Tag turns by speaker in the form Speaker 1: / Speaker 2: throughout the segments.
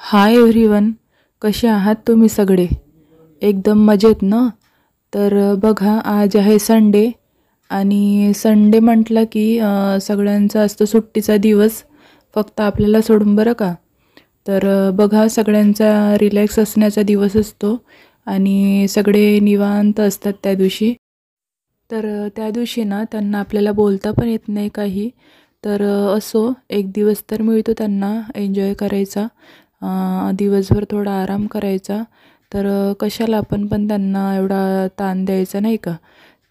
Speaker 1: Hi everyone, कसे आहात तुम्ही सगळे? एकदम मजेत ना? तर बघा, आज आहे संडे आणि संडे म्हटलं की सगळ्यांचा असतो सुट्टीचा दिवस, फक्त आपल्याला सोडून, बरं का. तर बघा, सगळ्यांचा रिलॅक्स असण्याचा दिवस असतो आणि सगळे निवांत असतात त्या दिवशी. तर त्या दिवशी ना त्यांना आपल्याला बोलता पण येत नाही काही. तर असो, एक दिवस तर मिळतो त्यांना एन्जॉय करायचा, दिवसभर थोडा आराम करायचा. तर कशाला आपण पण त्यांना एवढा ताण द्यायचा, नाही का.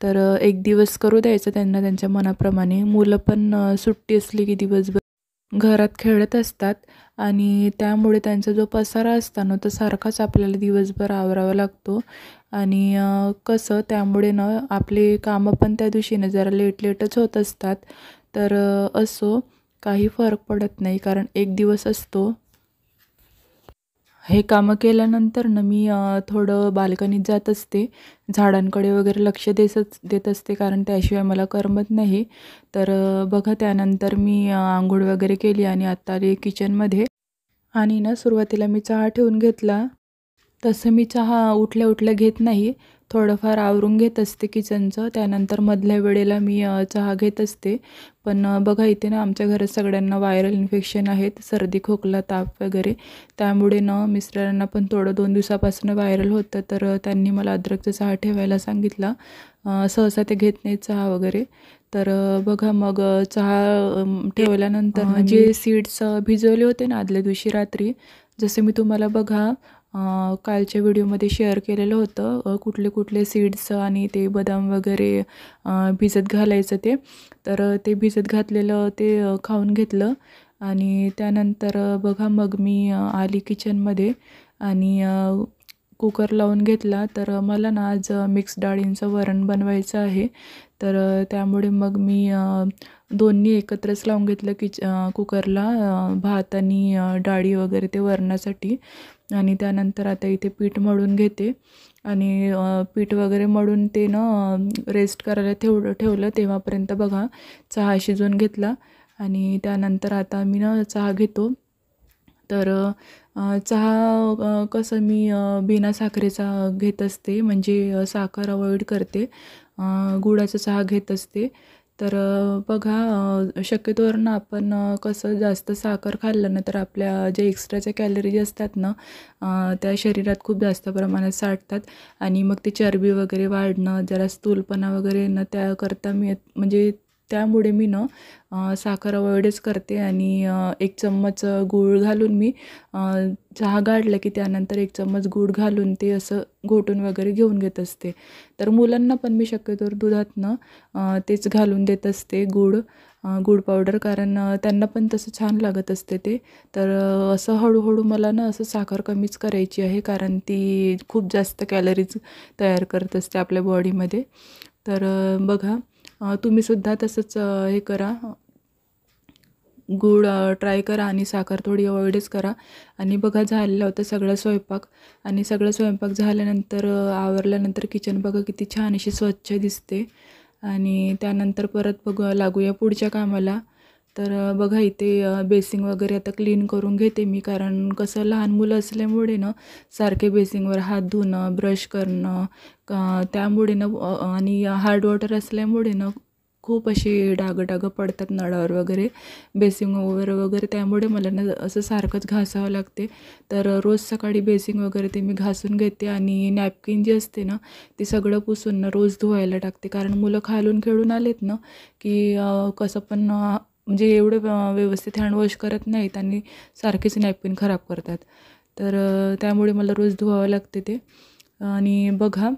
Speaker 1: तर एक दिवस करू द्यायचं त्यांना त्यांच्या मनाप्रमाणे. मुलं पण सुट्टी असली की दिवसभर घरात खेळत असतात आणि त्यामुळे त्यांचा जो पसारा असतो ना, तो सारखाच आपल्याला दिवसभर आवरावा लागतो. आणि कसं त्यामुळे ना आपले कामं पण त्या दिवशी ना जरा लेटच होत असतात. तर असो, काही फरक पडत नाही, कारण एक दिवस असतो. हे कामं केल्यानंतर ना मी थोडं बाल्कनीत जात असते, झाडांकडे वगैरे लक्ष देत असते, कारण त्याशिवाय मला करमत नाही. तर बघा, त्यानंतर मी अंघोळ वगैरे केली आणि आत्ता आली किचनमध्ये. आणि ना सुरुवातीला मी चहा ठेवून घेतला. तसं मी चहा उठल्या उठल्या घेत नाही, थोडंफार आवरून घेत असते किचनचं. त्यानंतर मधल्या वेळेला मी चहा घेत असते. पण बघा, इथे ना आमच्या घरात सगळ्यांना व्हायरल इन्फेक्शन आहेत, सर्दी खोकला ताप वगैरे. त्यामुळे ना मिस्टरांना पण थोडं 2 दिवसापासून व्हायरल होतं. तर त्यांनी मला अद्रकचा चहा ठेवायला सांगितला. सहसा ते घेत नाहीत चहा वगैरे. तर बघा, मग चहा ठेवल्यानंतर जे सीड्स भिजवले होते ना आदल्या दिवशी रात्री, जसे मी तुम्हाला बघा कालच्या व्हिडिओमध्ये शेअर केलेलं होतं, कुठले कुठले सीड्स आणि ते बदाम वगैरे भिजत घालायचं ते. तर ते भिजत घातलेलं ते खाऊन घेतलं. आणि त्यानंतर बघा, मग मी आली किचनमध्ये आणि कुकर लावून घेतला. तर मला ना आज मिक्स डाळींचं वरण बनवायचं आहे. तर त्यामुळे मग मी दोन्ही एकत्रच लावून घेतलं कुकरला, भात आणि डाळी वगैरे ते वरणासाठी. आणि त्यानंतर आता इथे पीठ मळून घेते आणि पीठ वगैरे मळून ते ना रेस्ट करायला ठेवलं. तेव्हापर्यंत बघा, चहा शिजवून घेतला आणि त्यानंतर आता मी ना चहा घेतो. तर चहा कसं मी बिना साखरेचा घेत असते, म्हणजे साखर अवॉइड करते, गुळाचा चहा घेत असते. तर बघा, शक्यतोवर ना आपण कसं जास्त साखर खाल्लं ना तर आपल्या जे एक्स्ट्राच्या कॅलरीज असतात ना, त्या शरीरात खूप जास्त प्रमाणात साठतात आणि मग ते चरबी वगैरे वाढणं, जरा स्थूलपणा वगैरे ना, त्याकरता मी म्हणजे त्यामुळे मी ना साखर अवॉइडच करते. आणि 1 चम्मच गूळ घालून मी चहा गाळला की त्यानंतर 1 चम्मच गूळ घालून ते असं घोटून वगैरे घेऊन घेत असते. तर मुलांना पण मी शक्यतोवर दुधातनं तेच घालून देत असते, गूळ पावडर, कारण त्यांना पण तसं छान लागत असते ते. तर असं हळूहळू मला ना असं साखर कमीच करायची आहे, कारण ती खूप जास्त कॅलरीज तयार करत असते आपल्या बॉडीमध्ये. तर बघा, तुम्हीसुद्धा तसंच हे करा, गूळ ट्राय करा आणि साखर थोडी अवॉइडच करा. आणि बघा, झालेलं होतं सगळं स्वयंपाक. आणि सगळं स्वयंपाक झाल्यानंतर आवरल्यानंतर किचन बघा किती छान अशी स्वच्छ दिसते. आणि त्यानंतर परत लागूया पुढच्या कामाला. तर बघा, इथे बेसिंग वगैरे आता क्लीन करून घेते मी, कारण कसं लहान मुलं असल्यामुळे ना सारखे बेसिंगवर हात धुणं, ब्रश करणं, त्यामुळे ना आणि हार्ड वॉटर असल्यामुळे ना खूप अशी डागं पडतात नळावर वगैरे, बेसिंगवर वगैरे. त्यामुळे मला ना असं सारखंच घासावं लागते. तर रोज सकाळी बेसिंग वगैरे ते मी घासून घेते आणि नॅपकिन जी असते ना ती सगळं पुसून ना रोज धुवायला टाकते, कारण मुलं खालून खेळून आलेत ना की कसं पण म्हणजे एवढं व्यवस्थित हँडवॉश करत नाहीत आणि सारखेच नॅपकिन खराब करतात. तर त्यामुळे मला रोज धुवावं लागते ते. आणि बघा,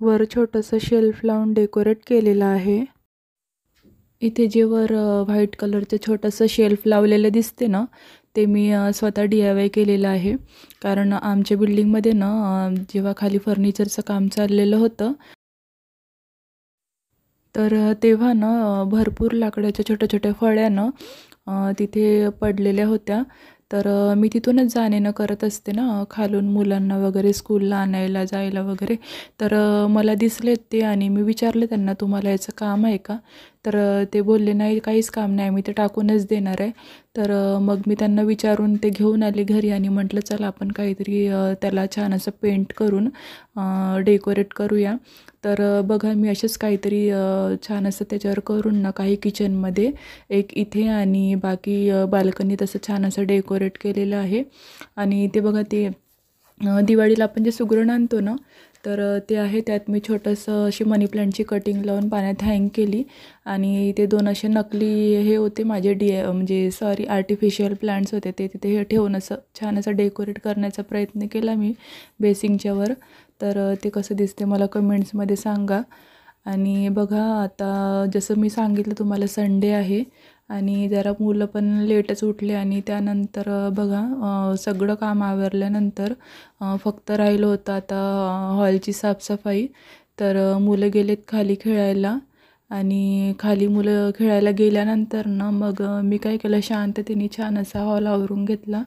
Speaker 1: वर छोटंसं शेल्फ लावून डेकोरेट केलेलं आहे. इथे जे वर व्हाईट कलरचं छोटंसं शेल्फ लावलेलं दिसते ना, ते मी स्वतः DIY केलेलं आहे. कारण आमच्या बिल्डिंगमध्ये ना जेव्हा खाली फर्निचरचं काम चाललेलं होतं, तर तेव्हा ना भरपूर लाकडाच्या छोट्या-छोट्या फळ्या ना तिथे पडलेल्या होत्या. तर मी तिथूनच जाणे-येणं करत असते ना, खालून मुलांना वगैरे स्कूलला आणायला जायला वगैरे. तर मला दिसलेत ते आणि मी विचारलं त्यांना, "तुम्हाला याचं काम आहे का?" तर ते बोलले, "नाही, काहीच काम नाही, आम्ही ते टाकूनच देणार आहे." तर मग मी त्यांना विचारून ते घेऊन आले घरी आणि म्हटलं चला आपण काहीतरी त्याला छान असं पेंट करून डेकोरेट करूया. तर बघा मी असेच काहीतरी छान असं त्याच्यावर करून ना काही किचनमध्ये एक इथे आणि बाकी बाल्कनीत असं छान असं डेकोरेट केलेलं आहे. आणि ते बघा ते दिवाळीला आपण जे सुगरण आणतो ना, तर ते आहे. त्यात मी छोटंसं अशी मनी प्लांटची कटिंग लावून पाण्यात हँग केली आणि ते 2 असे नकली हे होते माझे म्हणजे सॉरी आर्टिफिशियल प्लांट्स होते ते तिथे हे ठेवून असं छान असं डेकोरेट करण्याचा प्रयत्न केला मी बेसिंगच्यावर. तर ते कसं दिसते मला कमेंट्समध्ये सांगा. आणि बघा आता जसं मी सांगितलं तुम्हाला संडे आहे आणि जरा मुलं पण लेटच उठले आणि त्यानंतर बघा सगळं काम आवरल्यानंतर फक्त राहिलं होतं आता हॉलची साफसफाई. तर मुलं गेलेत खाली खेळायला आणि खाली मुलं खेळायला गेल्यानंतर ना मग मी काय केलं शांततेने छान असा हॉल आवरून घेतला.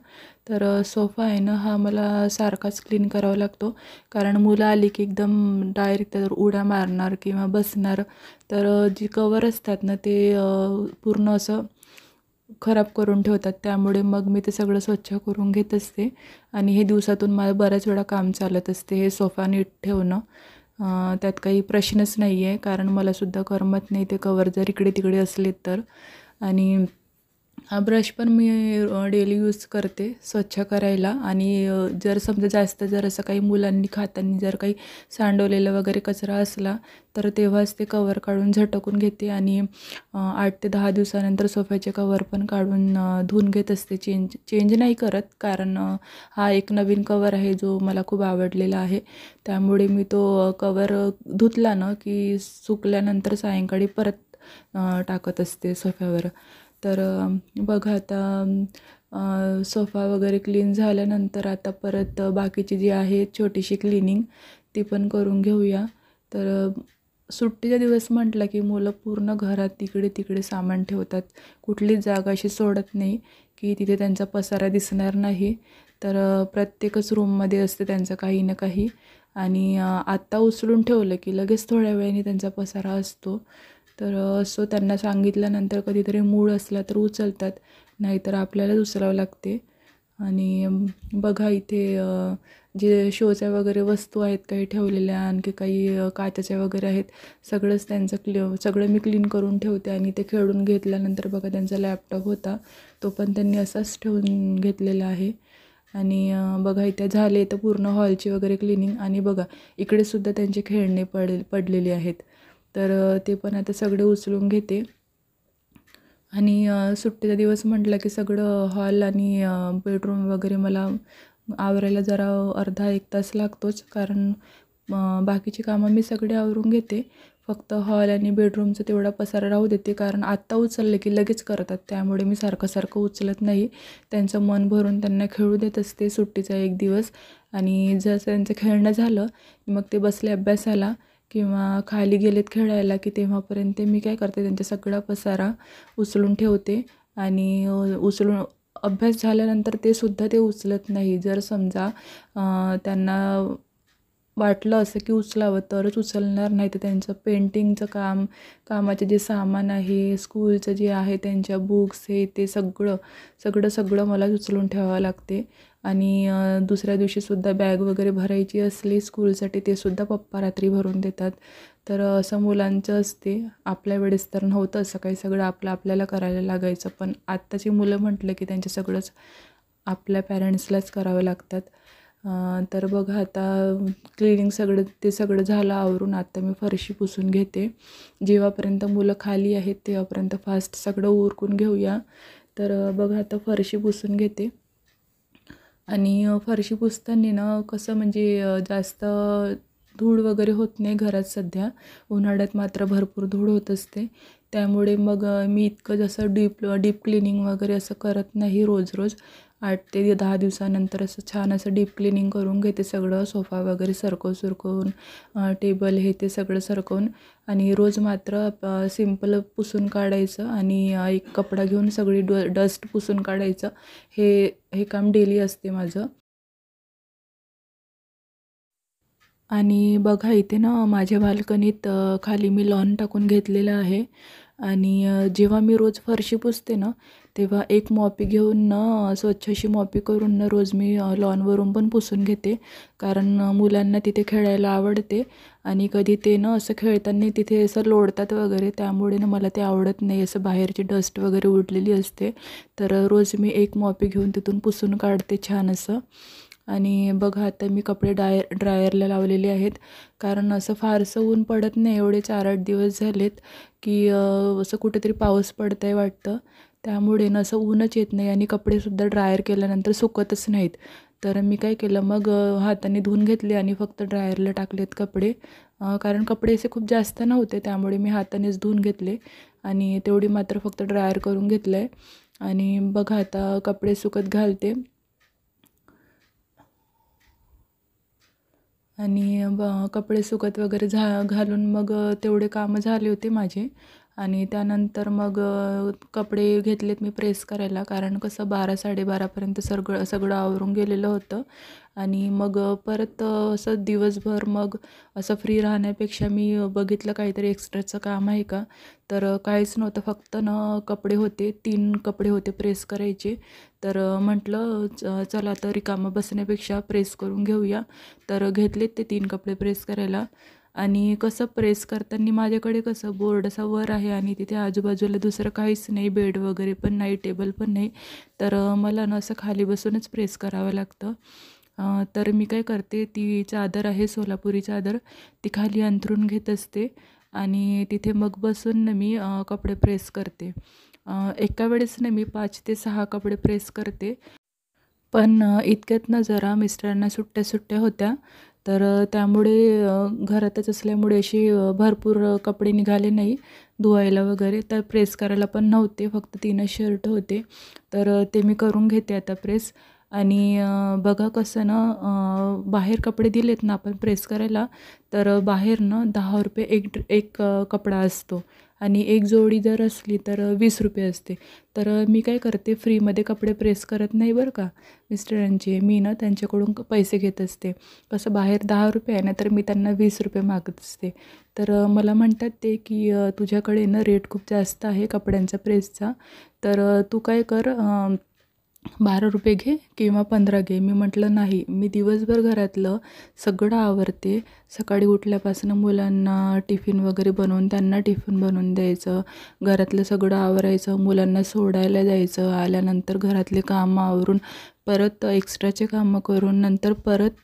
Speaker 1: तर सोफा आहे ना हा मला सारखाच क्लीन करावा लागतो कारण मुलं आली की एकदम डायरेक्ट त्यावर उड्या मारणार किंवा बसणार. तर जी कवर असतात ना ते पूर्ण असं खराब करून ठेवतात. त्यामुळे मग मी ते सगळं स्वच्छ करून घेत असते आणि हे दिवसातून मला बऱ्याच वेळा काम चालत असते हे सोफा नीट ठेवणं. त्यात काही प्रश्नच नाही आहे कारण मलासुद्धा करमत नाही ते कवर जर इकडे तिकडे असले तर. आणि हा ब्रश पण मी डेली यूज करते स्वच्छ करायला आणि जर समजा जास्त जर असं काही मुलांनी खाताना जर काही सांडवलेलं वगैरे कचरा असला तर तेव्हाच ते कवर काढून झटकून घेते आणि 8 ते 10 दिवसानंतर सोफ्याचे कवर पण काढून धुवून घेत असते. चेंज नाही करत कारण हा एक नवीन कवर आहे जो मला खूप आवडलेला आहे. त्यामुळे मी तो कवर धुतला ना की सुकल्यानंतर सायंकाळी परत टाकत असते सोफ्यावर. तर बघा आता सोफा वगैरे क्लीन झाल्यानंतर आता परत बाकीची जी आहे छोटीशी क्लिनिंग ती पण करून घेऊया. तर सुट्टीचा दिवस म्हटलं की मुलं पूर्ण घरात तिकडे तिकडे सामान ठेवतात. कुठलीच जागा अशी सोडत नाही की तिथे त्यांचा पसारा दिसणार नाही. तर प्रत्येकच रूममध्ये असते त्यांचं काही ना काही आणि आत्ता उचलून ठेवलं की लगेच थोड्या वेळाने त्यांचा पसारा असतो. तर असं त्यांना सांगितल्यानंतर कधीतरी मूड असला तर उचलतात नाहीतर आपल्यालाच उचलावं लागते. आणि बघा इथे जे शोच्या वगैरे वस्तू आहेत काही ठेवलेल्या आणखी काही काचेच्या वगैरे आहेत सगळंच त्यांचं सगळं मी क्लीन करून ठेवते. आणि ते खेळून घेतल्यानंतर बघा त्यांचा लॅपटॉप होता तो पण त्यांनी असाच ठेवून घेतलेला आहे. आणि बघा इथे झाले तर पूर्ण हॉलची वगैरे क्लिनिंग आणि बघा इकडेसुद्धा त्यांचे खेळणे पडलेले आहेत. तर ते पण आता सगळे उचलून घेते. आणि सुट्टीचा दिवस म्हटलं की सगळं हॉल आणि बेडरूम वगैरे मला आवरायला जरा अर्धा 1 तास लागतोच कारण बाकीची कामं मी सगळे आवरून घेते. फक्त हॉल आणि बेडरूमचं तेवढा पसारा राहू देते कारण आत्ता उचलले की लगेच करतात त्यामुळे मी सारखं उचलत नाही. त्यांचं मन भरून त्यांना खेळू देत असते सुट्टीचा 1 दिवस. आणि जसं त्यांचं खेळणं झालं मग ते बसले अभ्यासाला किंवा खाली गेलेत खेळायला की तेव्हापर्यंत मी काय करते त्यांचा सगळा पसारा उचलून ठेवते. आणि उचलून अभ्यास झाल्यानंतर ते सुद्धा ते उचलत नाही. जर समजा त्यांना वाटलं असं की उचलावं तरच उचलणार, नाही तर त्यांचं पेंटिंगचं कामाचे जे सामान आहे, स्कूलचं जे आहे त्यांच्या बुक्स हे ते सगळं मलाच उचलून ठेवावं लागते. आणि दुसऱ्या दिवशीसुद्धा बॅग वगैरे भरायची असली स्कूलसाठी ते सुद्धा पप्पा रात्री भरून देतात. तर असं मुलांचं असते. आपल्या वेळेस तर नव्हतं असं काही, सगळं आपल्याला करायला लागायचं. पण आत्ताची मुलं म्हटलं की त्यांचं सगळंच आपल्या पॅरेंट्सलाच करावं लागतात. तर बघा आता क्लिनिंग सगळं झालं आवरून आता मी फरशी पुसून घेते. जेव्हापर्यंत मुलं खाली आहेत तेव्हापर्यंत फास्ट सगळं उरकून घेऊया. तर बघा आता फरशी पुसून घेते. आणि फरशी पुसताना ना कसं म्हणजे जास्त धूळ वगैरे होत नाही घरात सध्या. उन्हाळ्यात मात्र भरपूर धूळ होत असते. त्यामुळे मग मी इतकं जसं डीप क्लिनिंग वगैरे असं करत नाही रोज 8 ते 10 दिवसानंतर असं छान असं डीप क्लिनिंग करून घेते सगळं. सोफा वगैरे सुरकवून टेबल हे ते सगळं सरकवून. आणि रोज मात्र सिंपल पुसून काढायचं आणि एक कपडा घेऊन सगळी डस्ट पुसून काढायचं. हे काम डेली असते माझं. आणि बघा इथे ना माझ्या बाल्कनीत खाली मी लॉन टाकून घेतलेलं आहे. आणि जेव्हा मी रोज फरशी पुसते ना, तेव्हा एक मॉपी घेऊन ना स्वच्छ अशी मॉपी करून ना रोज मी लॉनवरून पण पुसून घेते. कारण मुलांना तिथे खेळायला आवडते आणि कधी ते ना असं खेळताना तिथे असं लोळतात वगैरे, त्यामुळे ना मला ते आवडत नाही, असं बाहेरची डस्ट वगैरे उडलेली असते. तर रोज मी एक मॉपी घेऊन तिथून पुसून काढते छान असं. आणि बघा आता मी कपडे ड्रायरला लावलेले आहेत, कारण असं फारसं ऊन पडत नाही. एवढे 4-8 दिवस झालेत की असं कुठेतरी पाऊस पडत आहे वाटतं, त्यामुळे ना असं ऊनच येत नाही आणि कपडेसुद्धा ड्रायर केल्यानंतर सुकतच नाहीत. तर मी काय केलं मग, हाताने धुवून घेतले आणि फक्त ड्रायरला टाकलेत कपडे. कारण कपडे असे खूप जास्त नव्हते, त्यामुळे मी हातानेच धुवून घेतले आणि तेवढी मात्र फक्त ड्रायर करून घेतलं आहे. आणि बघा आता कपडे सुकत घालते. आणि कपडे सुकत वगैरे घालून मग तेवढे कामं झाले होते माझे. आणि त्यानंतर मग कपडे घेतलेत मी प्रेस करायला, कारण कसं 12-12:30पर्यंत सगळं सगळं आवरून गेलेलं होतं. आणि मग परत असं दिवसभर मग असं फ्री राहण्यापेक्षा मी बघितलं काहीतरी एक्स्ट्राचं काम आहे का, तर काहीच नव्हतं. फक्त ना कपडे होते, 3 कपडे होते प्रेस करायचे. तर म्हटलं चला तर रिकामं बसण्यापेक्षा प्रेस करून घेऊया. तर घेतलेत ते 3 कपडे प्रेस करायला. आणि कसं प्रेस करताना माझ्याकडे कसं बोर्ड असा वर आहे आणि तिथे आजूबाजूला दुसरं काहीच नाही, बेड वगैरे पण नाही, टेबल पण नाही. तर मला ना असं खाली बसूनच प्रेस करावं लागतं. तर मी काय करते, ती चादर आहे सोलापुरी चादर, ती खाली अंथरून घेत असते आणि तिथे मग बसून ना मी कपडे प्रेस करते. एका वेळेस ना मी 5 ते 6 कपडे प्रेस करते. पण इतक्यात ना जरा मिस्टरांना सुट्ट्या होत्या, तर त्यामुळे घरातच असल्यामुळे अशी भरपूर कपडे निघाले नाही धुवायला वगैरे. तर प्रेस करायला पण नव्हते, फक्त 3च शर्ट होते. तर ते मी करून घेते आता प्रेस. आणि बघा कसं ना, बाहेर कपडे दिलेत ना आपण प्रेस करायला, तर बाहेर ना ₹10 एक कपडा असतो आणि एक जोडी जर असली तर ₹20 असते. तर मी काय करते, फ्रीमध्ये कपडे प्रेस करत नाही बरं का मिस्टरांचे. मी ना त्यांच्याकडून पैसे घेत असते. कसं बाहेर ₹10 आहे ना, तर मी त्यांना ₹20 मागत असते. तर मला म्हणतात ते की तुझ्याकडे ना रेट खूप जास्त आहे कपड्यांचा प्रेसचा, तर तू काय कर, ₹12 घे किंवा 15 घे. मी म्हटलं नाही, मी दिवसभर घरातलं सगळं आवरते. सकाळी उठल्यापासून मुलांना टिफिन वगैरे बनवून त्यांना टिफिन बनवून द्यायचं, घरातलं सगळं आवरायचं, मुलांना सोडायला जायचं, आल्यानंतर घरातले कामं आवरून परत एक्स्ट्राचे कामं करून नंतर परत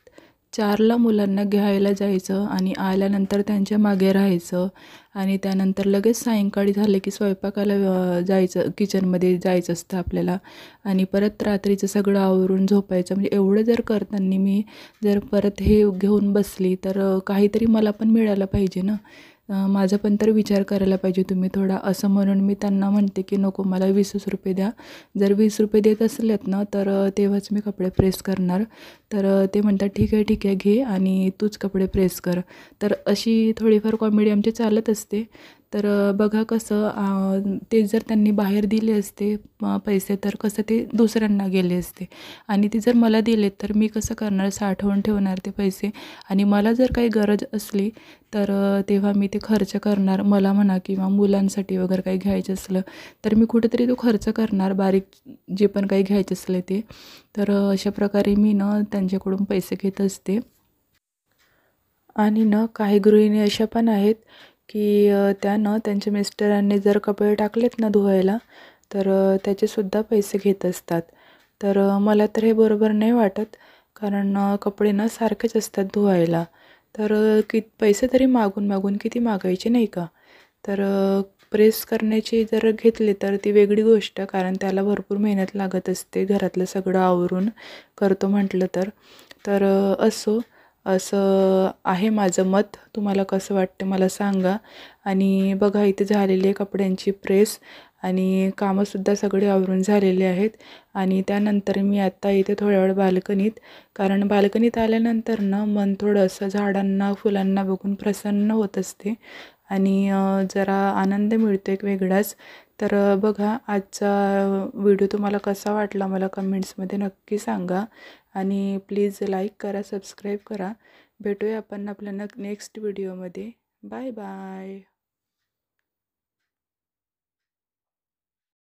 Speaker 1: 4ला मुलांना घ्यायला जायचं आणि आल्यानंतर त्यांच्या मागे राहायचं. आणि त्यानंतर लगेच सायंकाळी झाले की स्वयंपाकाला जायचं, किचनमध्ये जायचं असतं आपल्याला. आणि परत रात्रीचं सगळं आवरून झोपायचं. म्हणजे एवढं जर करताना मी जर परत हे घेऊन बसली, तर काहीतरी मला पण मिळालं पाहिजे ना. माझा पण तर विचार करायला पाहिजे तुम्ही थोडा. असं म्हणून मी त्यांना म्हणते की नको, मला ₹20 द्या. जर ₹20 देत असलेत ना, तर तेव्हाच मी कपडे प्रेस करणार. तर ते म्हणतात ठीक आहे घे आणि तूच कपडे प्रेस कर. तर अशी थोडीफार कॉमेडी आमची चालत असते. तर बघा कसं, ते जर त्यांनी बाहेर दिले असते पैसे, तर कसं ते दुसऱ्यांना गेले असते आणि ते जर मला दिले तर मी कसं करणार, साठवून ठेवणार ते पैसे. आणि मला जर काही गरज असली तर तेव्हा मी ते खर्च करणार. मला म्हणा किंवा मुलांसाठी वगैरे काही घ्यायचं असलं तर मी कुठेतरी तो खर्च करणार, बारीक जे पण काही घ्यायचं असले ते. तर अशा प्रकारे मी ना त्यांच्याकडून पैसे घेत असते. आणि ना काही गृहिणी अशा पण आहेत की त्या ना त्यांच्या मिस्टरांनी जर कपडे टाकलेत ना धुवायला, तर त्याचेसुद्धा पैसे घेत असतात. तर मला तर हे बरोबर नाही वाटत, कारण कपडे ना सारखेच असतात धुवायला. तर पैसे तरी मागून मागून किती मागायचे नाही का. तर प्रेस करण्याची जर घेतली तर ती वेगळी गोष्ट, कारण त्याला भरपूर मेहनत लागत असते, घरातलं सगळं आवरून करतो म्हटलं तर. तर असो, असं आहे माझं मत. तुम्हाला कसं वाटतं मला सांगा. आणि बघा इथे झालेली आहे कपड्यांची प्रेस आणि कामंसुद्धा सगळे आवरून झालेले आहेत. आणि त्यानंतर मी आत्ता इथे थोड्या वेळ बाल्कनीत, कारण बाल्कनीत आल्यानंतर ना मन थोडं असं झाडांना, फुलांना बघून प्रसन्न होत असते आणि जरा आनंद मिळतो एक वेगळाच. तर बघा आजचा व्हिडिओ तुम्हाला कसा वाटला मला कमेंट्समध्ये नक्की सांगा. आणि प्लीज लाईक करा, सबस्क्राईब करा. भेटूया आपण आपल्या नेक्स्ट व्हिडिओमध्ये. Bye bye.